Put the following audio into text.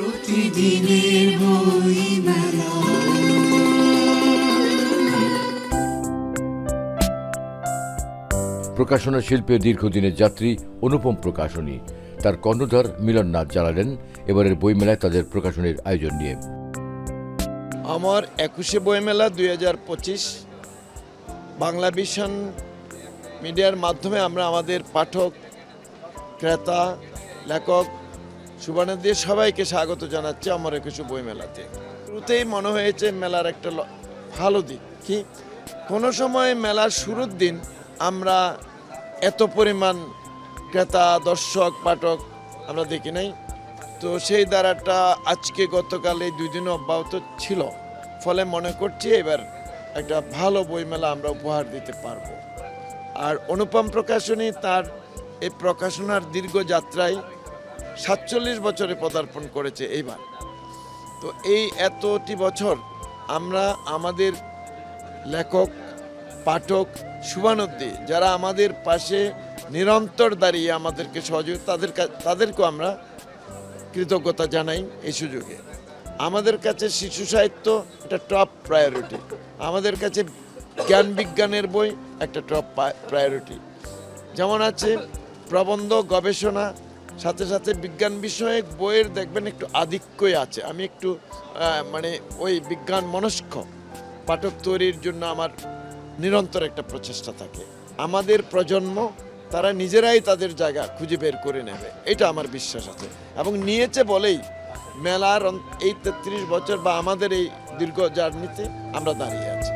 প্রতিদিনের বইমেলা। প্রকাশনা শিল্পের দীর্ঘদিনের যাত্রী অনুপম প্রকাশনী তার কর্ণধার মিলন নাথ জানালেন এবারের বইমেলায় তাদের প্রকাশনীর আয়োজন নিয়ে। আমার 21শে বইমেলা 2025 বাংলা ভিশন মিডিয়ার মাধ্যমে আমরা আমাদের পাঠক, ক্রেতা, লেখক, শুভানুদ্দি সবাইকে স্বাগত জানাচ্ছি আমার 21শে বইমেলাতে। শুরুতেই মনে হয়েছে মেলার একটা ভালো দিক কি, কোনো সময় মেলার শুরুর দিন আমরা এত পরিমাণ ক্রেতা, দর্শক, পাঠক আমরা দেখি নাই। তো সেই ধারাটা আজকে গতকাল এই 2 দিন অব্যাহত ছিল, ফলে মনে করছি এবার একটা ভালো বইমেলা আমরা উপহার দিতে পারবো। আর অনুপম প্রকাশনী তার এই প্রকাশনার দীর্ঘ যাত্রায় 47 বছরে পদার্পণ করেছে এইবার। তো এই এতটি বছর আমরা আমাদের লেখক, পাঠক, শুভানুদ্দি যারা আমাদের পাশে নিরন্তর দাঁড়িয়ে আমাদেরকে সহযোগিতা, তাদেরকেও আমরা কৃতজ্ঞতা জানাই এই সুযোগে। আমাদের কাছে শিশু সাহিত্য একটা টপ প্রায়োরিটি, আমাদের কাছে জ্ঞান বিজ্ঞানের বই একটা টপ প্রায়োরিটি। যেমন আছে প্রবন্ধ, গবেষণা, সাথে সাথে বিজ্ঞান বিষয়ক বইয়ের দেখবেন একটু আধিক্যই আছে। আমি একটু ওই বিজ্ঞান মনস্ক পাঠক তৈরির জন্য আমার নিরন্তর একটা প্রচেষ্টা থাকে। আমাদের প্রজন্ম তারা নিজেরাই তাদের জায়গা খুঁজে বের করে নেবে, এটা আমার বিশ্বাস আছে এবং নিয়েছে বলেই মেলার এই 33 বছর বা আমাদের এই দীর্ঘ জার্নিতে আমরা দাঁড়িয়ে আছি।